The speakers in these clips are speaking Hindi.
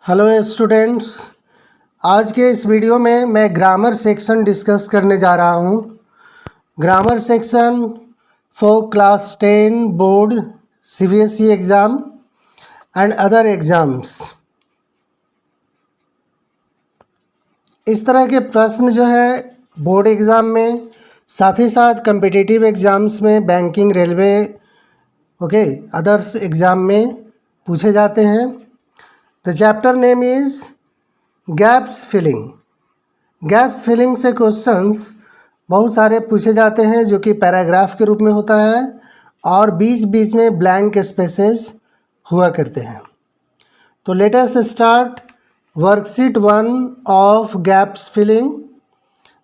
हेलो स्टूडेंट्स, आज के इस वीडियो में मैं ग्रामर सेक्शन डिस्कस करने जा रहा हूँ। Grammar section for class 10 board CBSE exam and other exams. इस तरह के प्रश्न जो है बोर्ड एग्ज़ाम में, साथ ही साथ कम्पिटिटिव एग्ज़ाम्स में, बैंकिंग, रेलवे, अदर्स एग्ज़ाम में पूछे जाते हैं। The chapter name is gaps filling. Gaps filling से क्वेश्चंस बहुत सारे पूछे जाते हैं जो कि पैराग्राफ के रूप में होता है और बीच बीच में ब्लैंक स्पेसेस हुआ करते हैं। तो let us start worksheet 1 of gaps filling.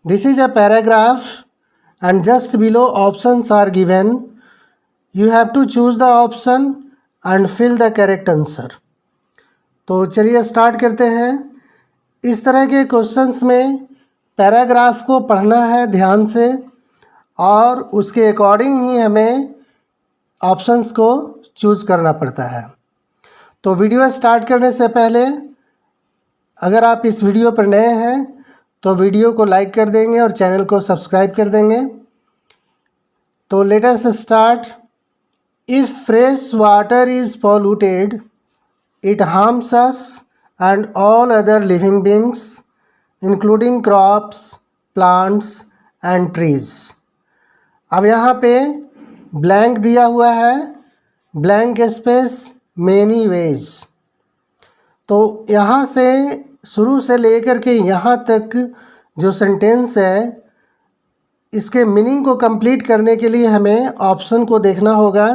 This is a paragraph and just below options are given. You have to choose the option and fill the correct answer. तो चलिए स्टार्ट करते हैं। इस तरह के क्वेश्चंस में पैराग्राफ को पढ़ना है ध्यान से और उसके अकॉर्डिंग ही हमें ऑप्शंस को चूज़ करना पड़ता है। तो वीडियो स्टार्ट करने से पहले अगर आप इस वीडियो पर नए हैं तो वीडियो को लाइक कर देंगे और चैनल को सब्सक्राइब कर देंगे। तो let us start. If fresh water is polluted it harms us and all other living beings including crops, plants and trees. अब यहाँ पे ब्लैंक दिया हुआ है, ब्लैंक स्पेस many ways। तो यहाँ से शुरू से लेकर के यहाँ तक जो सेंटेंस है इसके मीनिंग को कंप्लीट करने के लिए हमें ऑप्शन को देखना होगा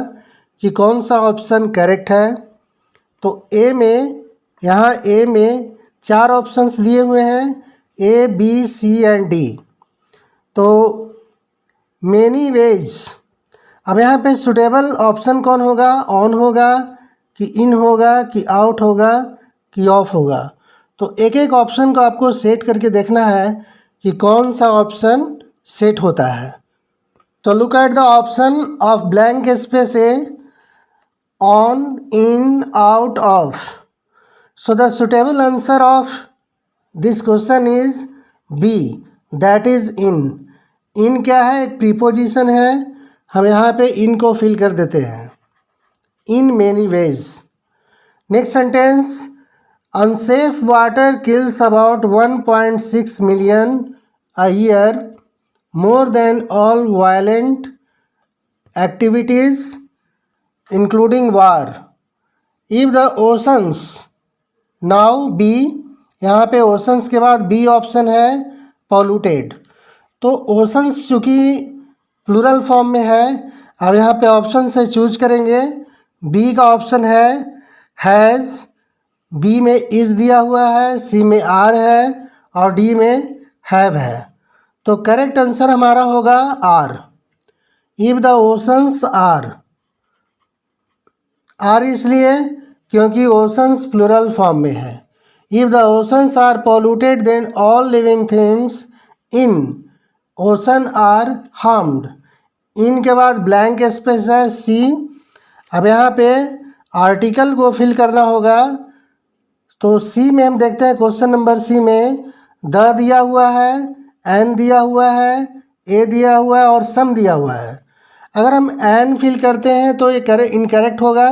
कि कौन सा ऑप्शन करेक्ट है। तो ए में, यहाँ ए में 4 ऑप्शंस दिए हुए हैं, A B C and D. तो मेनी वेज, अब यहाँ पे सुटेबल ऑप्शन कौन होगा? ऑन होगा कि इन होगा कि आउट होगा कि ऑफ होगा। तो एक एक ऑप्शन को आपको सेट करके देखना है कि कौन सा ऑप्शन सेट होता है। तो look at the option of blank space A, on, in, out of. So the suitable answer of this question is B, that is in. in क्या है? एक प्रीपोजिशन है, हम यहाँ पे in को फिल कर देते हैं। in many ways. Next sentence, unsafe water kills about 1.6 million a year, more than all violent activities including war. If the oceans, now B, यहाँ पे oceans के बाद B ऑप्शन है polluted। तो oceans चूँकि प्लूरल फॉर्म में है, अब यहाँ पे ऑप्शन से चूज करेंगे। B का ऑप्शन है हैज़, B में is दिया हुआ है, C में are है और D में have है। तो करेक्ट आंसर हमारा होगा are। If the oceans are, are इसलिए क्योंकि ओशंस प्लूरल फॉर्म में है। If the oceans are polluted then all living things in ocean are harmed. In के बाद ब्लैंक स्पेस है सी। अब यहाँ पे आर्टिकल को फिल करना होगा। तो सी में हम देखते हैं, क्वेश्चन नंबर सी में द दिया हुआ है, एन दिया हुआ है, ए दिया हुआ है और सम दिया हुआ है। अगर हम एन फिल करते हैं तो ये इनकरेक्ट होगा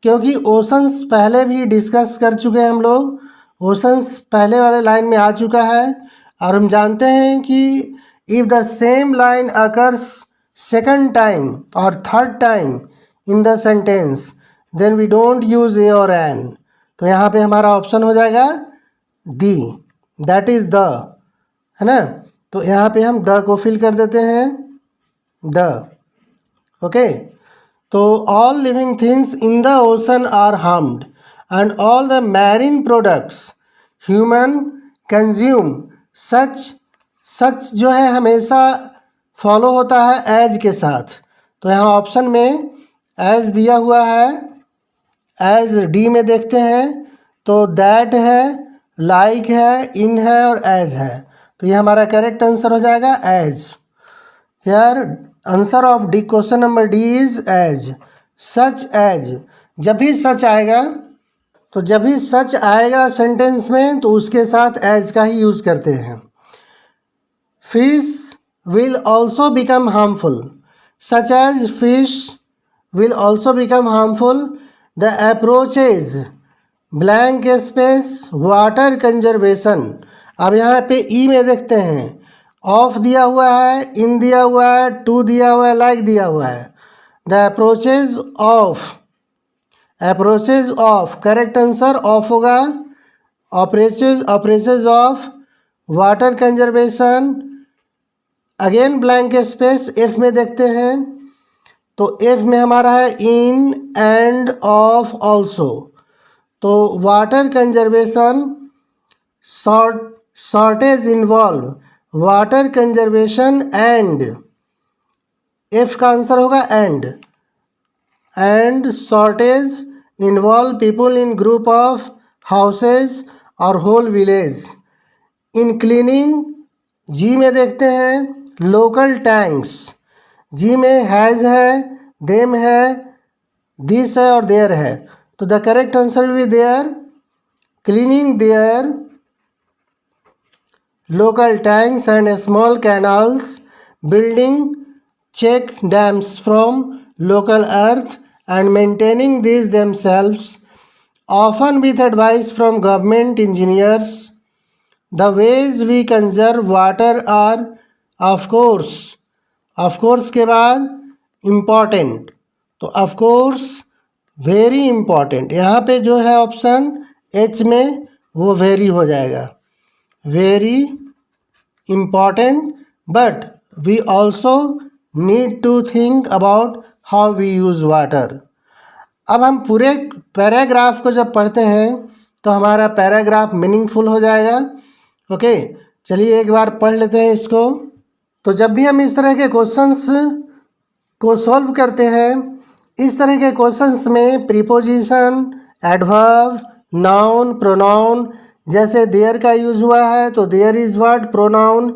क्योंकि ओशंस पहले भी डिस्कस कर चुके हैं हम लोग। ओशंस पहले वाले लाइन में आ चुका है और हम जानते हैं कि if the same line occurs second time और third time in the sentence then we don't use a और एन। तो यहाँ पे हमारा ऑप्शन हो जाएगा दी, दैट इज़ द, है ना। तो यहाँ पे हम द को फिल कर देते हैं, द। ओके, तो all living things in the ocean are harmed and all the marine products human consume such जो है हमेशा फॉलो होता है एज के साथ। तो यहाँ ऑप्शन में एज दिया हुआ है, एज डी में देखते हैं तो दैट है, लाइक है, इन है और एज है। तो ये हमारा करेक्ट आंसर हो जाएगा as. Here answer of D, question number D is as, such as. जब भी सच आएगा तो जब भी सच आएगा सेंटेंस में तो उसके साथ एज का ही यूज़ करते हैं। Fish will also become harmful, such as fish will also become harmful. The approaches blank space water conservation. अब यहाँ पे ई में देखते हैं ऑफ दिया हुआ है, इन दिया हुआ है, टू दिया हुआ है, लाइक दिया हुआ है। The approaches of correct answer of होगा। Operations of water conservation, again blank space F में देखते हैं तो एफ में हमारा है इन एंड ऑफ ऑल्सो। तो water conservation shortage involve water conservation and, F का आंसर होगा and shortage involve people in group of houses और whole village. In cleaning, G में देखते हैं लोकल टैंक्स, जी में हैज़ है, देम है, दिस है और देयर है। तो the correct answer will be there, cleaning their local tanks and small canals, building check dams from local earth and maintaining these themselves, often with advice from government engineers. The ways we conserve water are of course के बाद important, तो of course very important, यहाँ पे जो है ऑप्शन एच में वो वेरी हो जाएगा, very important, but we also need to think about how we use water. अब हम पूरे पैराग्राफ को जब पढ़ते हैं तो हमारा पैराग्राफ मीनिंगफुल हो जाएगा। ओके, चलिए एक बार पढ़ लेते हैं इसको। तो जब भी हम इस तरह के क्वेश्चंस को सॉल्व करते हैं, इस तरह के क्वेश्चंस में प्रीपोजिशन, एडवर्ब, नाउन, प्रोनाउन, जैसे देयर का यूज़ हुआ है तो there is word pronoun,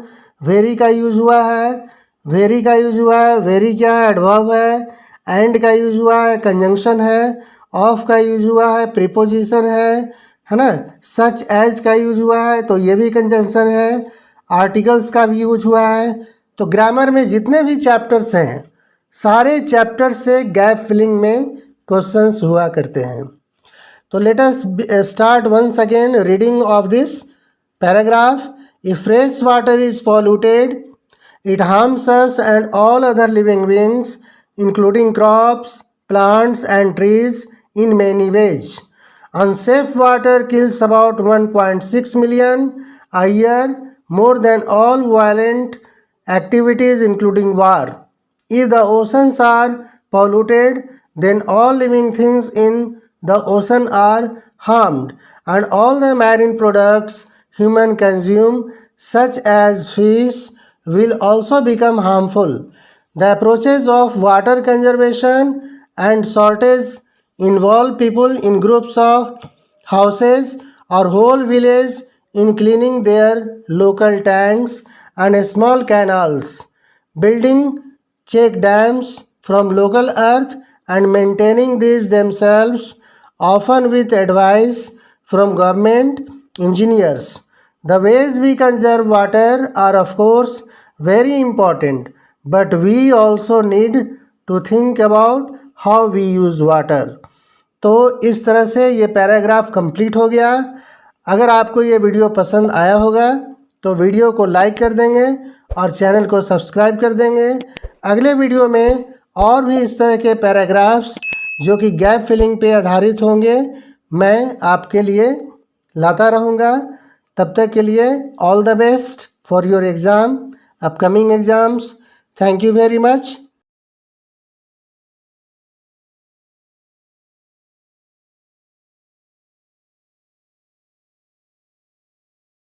very का यूज़ हुआ है, वेरी का यूज़ हुआ है, वेरी क्या है, एडवर्ब है, एंड का यूज़ हुआ है, कंजंक्शन है, ऑफ का यूज़ हुआ है, प्रीपोजिशन है ना, सच एज का यूज़ हुआ है तो ये भी कंजंक्शन है, आर्टिकल्स का भी यूज हुआ है। तो ग्रामर में जितने भी चैप्टर्स हैं सारे चैप्टर्स से गैप फिलिंग में क्वेश्चंस हुआ करते हैं। So let us start once again reading of this paragraph. If fresh water is polluted, it harms us and all other living beings, including crops, plants and trees in many ways. Unsafe water kills about 1.6 million a year, more than all violent activities including war. If the oceans are polluted, then all living things in the ocean are harmed, and all the marine products human consume, such as fish, will also become harmful. The approaches of water conservation and shortage involve people in groups of houses or whole village in cleaning their local tanks and small canals, building check dams from local earth and maintaining these themselves, often with advice from government engineers. The ways we conserve water are of course very important, but we also need to think about how we use water. तो इस तरह से ये पैराग्राफ कंप्लीट हो गया। अगर आपको ये वीडियो पसंद आया होगा तो वीडियो को लाइक कर देंगे और चैनल को सब्सक्राइब कर देंगे। अगले वीडियो में और भी इस तरह के पैराग्राफ्स जो कि गैप फिलिंग पे आधारित होंगे मैं आपके लिए लाता रहूँगा। तब तक के लिए all the best for your exam, upcoming exams. Thank you very much.